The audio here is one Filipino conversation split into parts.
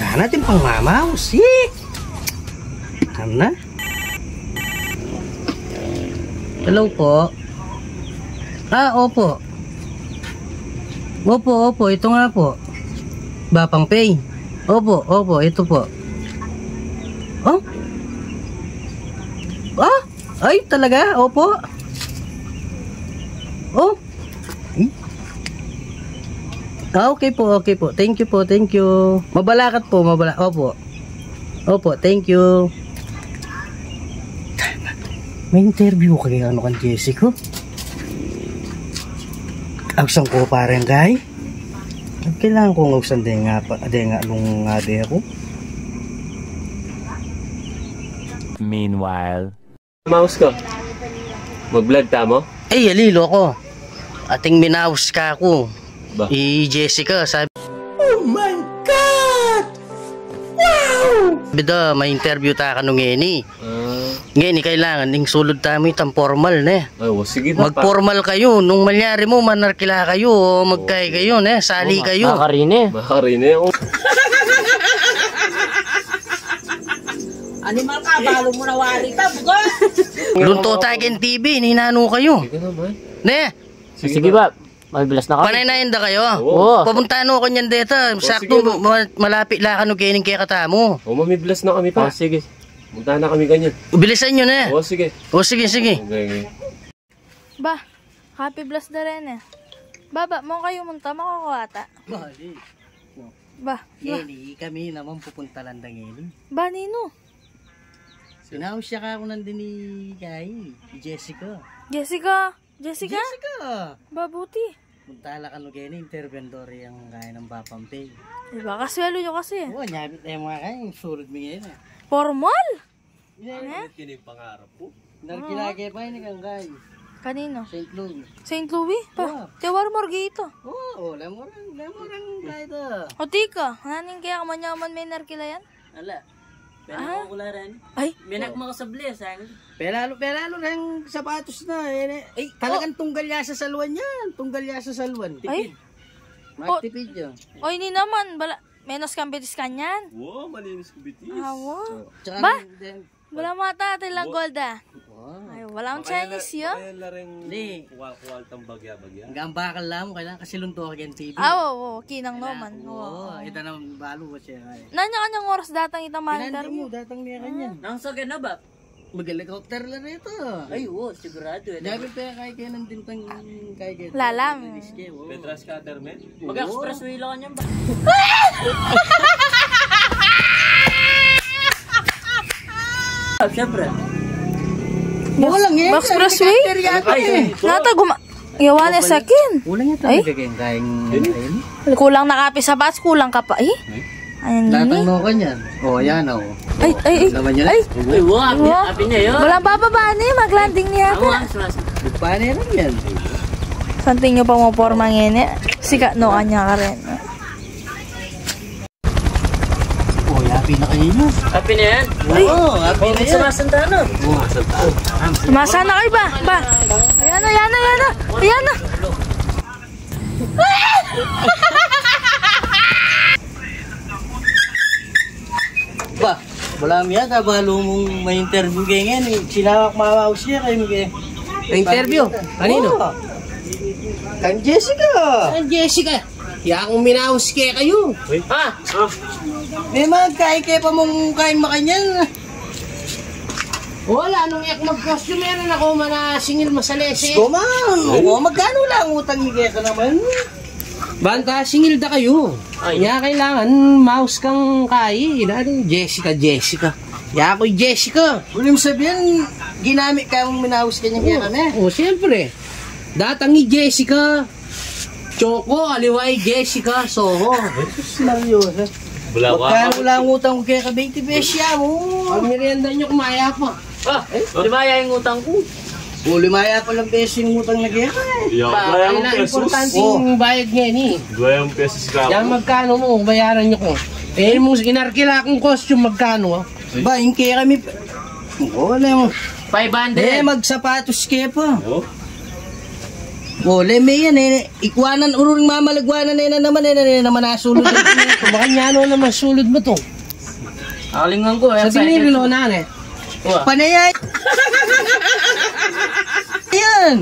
Tahan natin pang mamaus. Tahan na. Hello po. Opo. Opo, ito nga po. Bapang Pay. Opo, ito po. Ay, talaga? Opo. Okay po. Thank you. Mabalakat po, Opo, thank you. May interview kaya kan Jessica? Agsang ko parang guy. Kailangan ko ngausan din nga nung ngade ako. Meanwhile, mouse ko. Mag-vlog ta mo? Alilo ko. Ating minaus ka ako. Jessica, sabi. Oh my God! Wow! Bida, may interview ta ka nung ngeni. Ngeni, kailangan ning sulod tamo itang formal ne. Sige mag-formal kayo. Nung malyari mo, manarkila kayo. Magkay kayo, ne? Sali kayo. Makarine. Animal ka, balo mo na wari ka, bugo! Lunto takin TV, ninano kayo. Ne? Sige ba? Mabibilas na kami. Panay-nayin da kayo. Oo. Papuntahan ko kanyan deta. Sakto, malapit lang ka kaya kaya katamo. Mamibilas na kami pa. Sige. Punta na kami ganyan. Bilisan nyo na. Sige. Sige. Okay. Ba, happy bless na rin Baba, mo kayo munta, makakuwata. Bali. Ba. Kami naman pupunta lang ngeni. Ba, Nino? Sinaw siya ka ako nandun ni Jessica. Jessica? Ba, buti. Puntala ka nung gani, interventory ang kaya ng Bapang Pay. Diba, kaswelo nyo kasi. Nyabit na yung mga kaya, yung surod mo ngayon Formal? Kinig pangarap po. Narkilagay pa yun ang kaya. Kanino? St. Louis. St. Louis? Tiwar morgi ito. Lamurang kaya ito. O tika, naning kaya kamanyaman may narkila yan? Ala. Pera ko rin. Ay. Binak mo ko sa bliss. Pelalo ng sapatos na. Talagang tunggal yasa sa luwan yan. Ay. Magtipid yun. Oy, ni naman. Menos kang bitis kanyan. Wow, malinis ko bitis. Ba? Wala mata ate lang golda. Ay, walang Chinese yun. Kaya laring kuwal tang bagya-bagya. Hanggang bakal lang, kailangan kasi lunto ka ng TV. Kinang naman. Ito naman balo ba siya. Nanya-kanyang oras datang itang monitor mo. Datang niya kanya. Nang sa na ba? Mag-helicopter lang ito. Ay, sigurado. Dapat kaya kaya nandun tang kaya. Lalang. Petras cutter, men? Mag-expressway lang yan ba? Siyempre. Walang yan. Expressway? Nata yawan sa akin. Kulang yan talaga kayang Kulang na kapi sa bus, kulang ka pa. Ayan datang mo kanyan. Ayan Ay. Laman yan. Ay, happy na yun. Wala bababa ni, maglanding niya ata. Paano yan? Santing nyo pa mo porma ngayon Sika no kanya ka rin. Happy na kayo yun. Happy na yan? Happy na yan. Sumasanda na. Sumasana kayo ba? Ayan na. Ba, wala mo yata. Balo mong may interview kayo ngayon. Sinawak mamaus siya kayo mga. Interview? Kanino? Kan Jessica. Kaya akong minaus kayo. May magkaya pa mong kain makanyan. Wala, nung yak mag-costume meron ako manasingil masalese. Magkano lang utang ni ka naman? Banta, singil da kayo. Kaya kailangan mouse kang kai. Jessica. Kaya ako'y Jessica. Ulim sabihin, ginamit ka mong minaus kanya kaya kami. Siyempre. Datangi Jessica. Choco, aliway Jessica, Soho. Seryoso. Magkano lang utang ko kaya ka 20 pesya mo? Pag merienda nyo, kumaya pa. Limaya yung utang ko. Limaya pa lang peso yung utang na kaya ka Kailangan importanteng bayad ngayon 2 pesos ka. Yan magkano mo, bayaran nyo ko. Mong inarkila akong costume, magkano? Ba, yung kaya kami... Wala mo. 500. Magsapatos kaya pa. Oh, leme yan eh. Ikwanan, ururing mamalagwanan na naman nasulod. Kumakanya ano naman sulod mo to? Akalingan ko Sa tinirilo na eh. Panayay! Yan!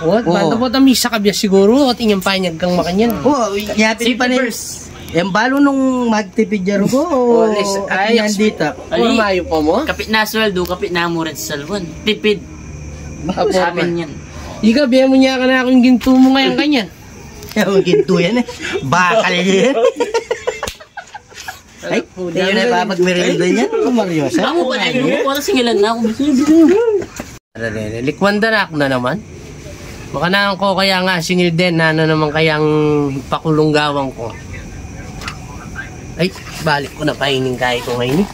Banda po tamis sa kabya siguro at inyang panyag kang makanyan. Yapit pa na yung balo nung magtipidyan ko. Ay, nandito. Mayo pa mo? Kapit na sweldo, kapit na mo rin sa salwan. Tipid. Sabi niyan. Ika, biya mo niya ka na akong ginto mo ngayon kanyan. Yung ginto yan eh. Bakal yan. Ay, yun na papagmerienda niyan. Mariosa. Ako pa na yun. Wala singilan na ako. Likwanda na ako na naman. Baka na ko kaya nga singil din na ano naman kayang pakulunggawang ko. Ay, balik ko na pahining kayo ko ngayon eh.